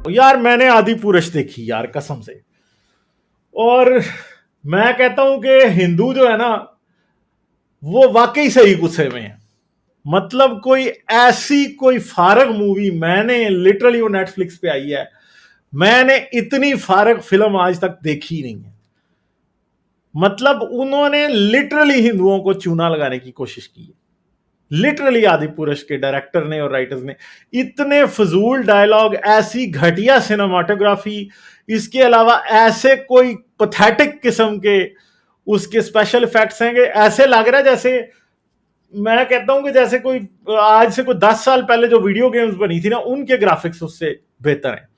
यार मैंने आदि पुरुष देखी यार कसम से। और मैं कहता हूं कि हिंदू जो है ना वो वाकई सही गुस्से में है। मतलब कोई ऐसी कोई फारग मूवी मैंने लिटरली, वो नेटफ्लिक्स पे आई है, मैंने इतनी फारग फिल्म आज तक देखी नहीं है। मतलब उन्होंने लिटरली हिंदुओं को चूना लगाने की कोशिश की है। लिटरली आदि पुरुष के डायरेक्टर ने और राइटर्स ने इतने फजूल डायलॉग, ऐसी घटिया सिनेमाटोग्राफी, इसके अलावा ऐसे कोई पथेटिक किस्म के उसके स्पेशल इफेक्ट्स हैं कि ऐसे लग रहा है जैसे, मैं कहता हूं कि जैसे कोई आज से कोई 10 साल पहले जो वीडियो गेम्स बनी थी ना उनके ग्राफिक्स उससे बेहतर हैं।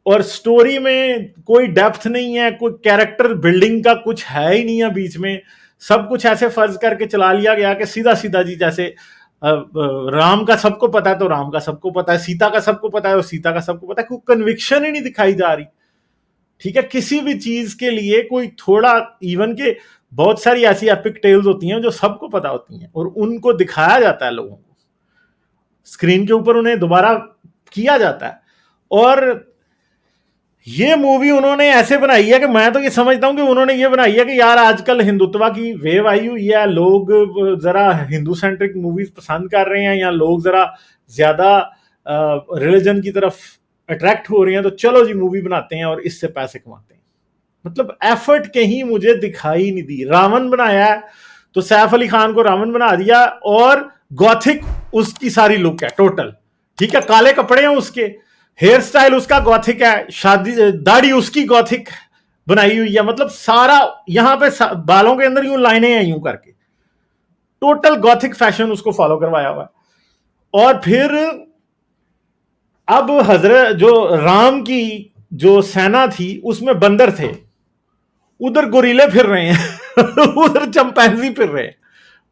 और स्टोरी में कोई डेप्थ नहीं है, कोई कैरेक्टर बिल्डिंग का कुछ है ही नहीं है बीच में। सब कुछ ऐसे फर्ज करके चला लिया गया कि सीधा सीधा जी, जैसे राम का सबको पता है तो राम का सबको पता है, सीता का सबको पता है तो सीता का सबको पता है। कोई कन्विक्शन ही नहीं दिखाई जा रही। ठीक है, किसी भी चीज के लिए कोई थोड़ा, इवन के बहुत सारी ऐसी एपिक टेल्स होती हैं जो सबको पता होती हैं और उनको दिखाया जाता है लोगों को, स्क्रीन के ऊपर उन्हें दोबारा किया जाता है। और ये मूवी उन्होंने ऐसे बनाई है कि मैं तो ये समझता हूं कि उन्होंने ये बनाई है कि यार आजकल हिंदुत्व की वेव आई हुई है, लोग जरा हिंदू सेंट्रिक मूवीज पसंद कर रहे हैं, या लोग जरा ज्यादा रिलीजन की तरफ अट्रैक्ट हो रहे हैं, तो चलो जी मूवी बनाते हैं और इससे पैसे कमाते हैं। मतलब एफर्ट कहीं मुझे दिखाई नहीं दी। रावण बनाया है तो सैफ अली खान को रावण बना दिया, और गॉथिक उसकी सारी लुक है टोटल। ठीक है, काले कपड़े हैं उसके, हेयर स्टाइल उसका गॉथिक है, शादी दाढ़ी उसकी गॉथिक बनाई हुई है। मतलब सारा यहां पे बालों के अंदर यूं लाइनें हैं यूं करके, टोटल गॉथिक फैशन उसको फॉलो करवाया हुआ है। और फिर अब हजरत जो राम की जो सेना थी उसमें बंदर थे, उधर गोरीले फिर रहे हैं उधर चंपैंजी फिर रहे हैं,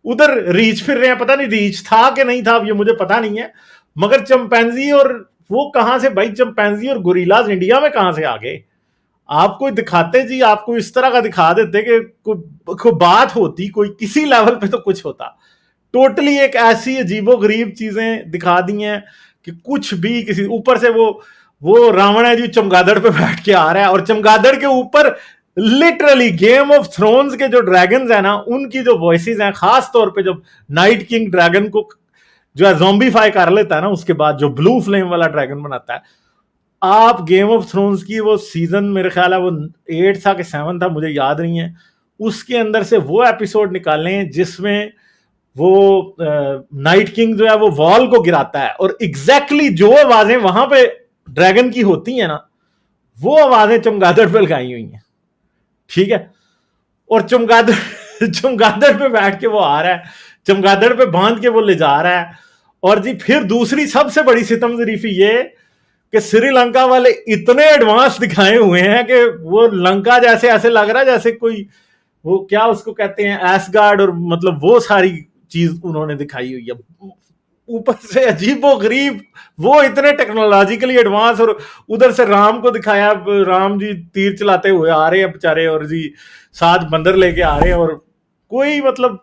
उधर रीछ फिर रहे हैं। पता नहीं रीछ था कि नहीं था, ये मुझे पता नहीं है, मगर चंपैंजी, और वो कहां से भाई, चंपैंजी और गोरिल्लाज इंडिया में कहां से आ गए? आपको दिखाते जी, आपको इस तरह का दिखा देते कि कोई बात होती, कोई किसी लेवल पे तो कुछ होता। टोटली एक ऐसी अजीबो गरीब चीजें दिखा दी हैं कि कुछ भी, किसी ऊपर से वो रावण है जी चमगादड़ पे बैठ के आ रहा है, और चमगादड़ के ऊपर लिटरली गेम ऑफ थ्रोन्स के जो ड्रैगन्स है ना उनकी जो वॉइसेस हैं, खास तौर पे जब नाइट किंग ड्रैगन को जो है ज़ॉम्बीफाई कर लेता है ना, उसके बाद जो ब्लू फ्लेम वाला ड्रैगन बनाता है। आप गेम ऑफ थ्रोन्स की वो सीजन, मेरे ख्याल है वो 8 था कि 7 था, मुझे याद नहीं है, उसके अंदर से वो एपिसोड निकालें जिसमें वो नाइट किंग जो है वो वॉल को गिराता है, और एग्जैक्टली जो आवाजें वहां पे ड्रैगन की होती हैं ना, वो आवाजें चमगादड़ पे लगाई हुई हैं। ठीक है, और चमगादड़ चमगादड़ पे बैठ के वो आ रहा है, चमगादड़ पे बांध के वो ले जा रहा है। और जी फिर दूसरी सबसे बड़ी सितम जरीफी ये कि श्रीलंका वाले इतने एडवांस दिखाए हुए हैं कि वो लंका जैसे ऐसे लग रहा है जैसे कोई, वो क्या उसको कहते हैं, एसगार्ड, और मतलब वो सारी चीज उन्होंने दिखाई हुई है। ऊपर से अजीबो गरीब, वो इतने टेक्नोलॉजिकली एडवांस, और उधर से राम को दिखाया, राम जी तीर चलाते हुए आ रहे हैं बेचारे, और जी साथ बंदर लेके आ रहे हैं, और कोई मतलब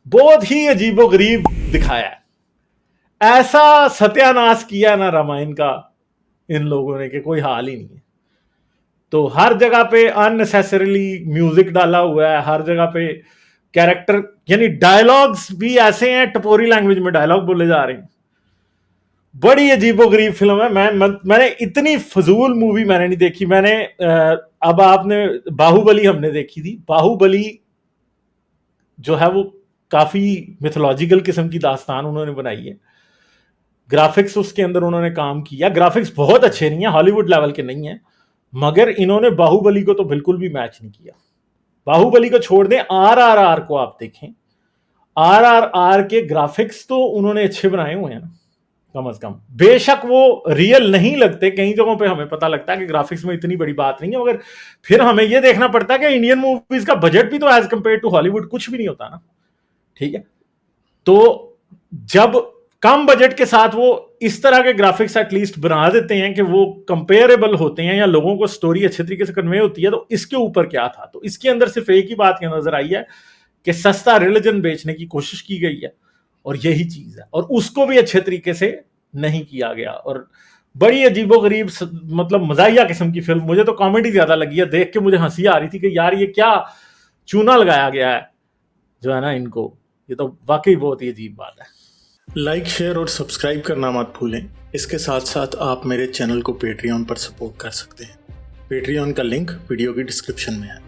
बहुत ही अजीबो गरीब दिखाया है। ऐसा सत्यानाश किया ना रामायण का इन लोगों ने कि कोई हाल ही नहीं है। तो हर जगह पे अननेसेसरीली म्यूजिक डाला हुआ है, हर जगह पे कैरेक्टर, यानी डायलॉग्स भी ऐसे हैं, टपोरी लैंग्वेज में डायलॉग बोले जा रहे हैं। बड़ी अजीबोगरीब फिल्म है। मैंने इतनी फजूल मूवी मैंने नहीं देखी। मैंने अब आपने बाहुबली हमने देखी थी। बाहुबली जो है वो काफी मिथोलॉजिकल किस्म की दास्तान उन्होंने बनाई है। ग्राफिक्स उसके अंदर उन्होंने काम किया, ग्राफिक्स बहुत अच्छे नहीं है, हॉलीवुड लेवल के नहीं है, मगर इन्होंने बाहुबली को तो बिल्कुल भी मैच नहीं किया। बाहुबली को छोड़ दें, RRR को आप देखें, RRR के ग्राफिक्स तो उन्होंने अच्छे बनाए हुए हैं ना, कम से कम। बेशक वो रियल नहीं लगते, कई जगहों पे हमें पता लगता है कि ग्राफिक्स में इतनी बड़ी बात नहीं है, मगर फिर हमें ये देखना पड़ता है कि इंडियन मूवीज का बजट भी तो एज कंपेयर टू हॉलीवुड कुछ भी नहीं होता ना। ठीक है, तो जब कम बजट के साथ वो इस तरह के ग्राफिक्स एटलीस्ट बना देते हैं कि वो कंपेरेबल होते हैं, या लोगों को स्टोरी अच्छे तरीके से कन्वे होती है, तो इसके ऊपर क्या था? तो इसके अंदर सिर्फ एक ही बात नजर आई है कि सस्ता रिलीजन बेचने की कोशिश की गई है, और यही चीज है, और उसको भी अच्छे तरीके से नहीं किया गया। और बड़ी अजीबोगरीब मतलब मजाहिया किस्म की फिल्म। मुझे तो कॉमेडी ज्यादा लगी है, देख के मुझे हंसी आ रही थी कि यार ये क्या चूना लगाया गया है जो है ना इनको। ये तो वाकई बहुत ही अजीब बात है। लाइक, शेयर और सब्सक्राइब करना मत भूलें। इसके साथ साथ आप मेरे चैनल को पेट्रियन पर सपोर्ट कर सकते हैं। पेट्रियन का लिंक वीडियो की डिस्क्रिप्शन में है।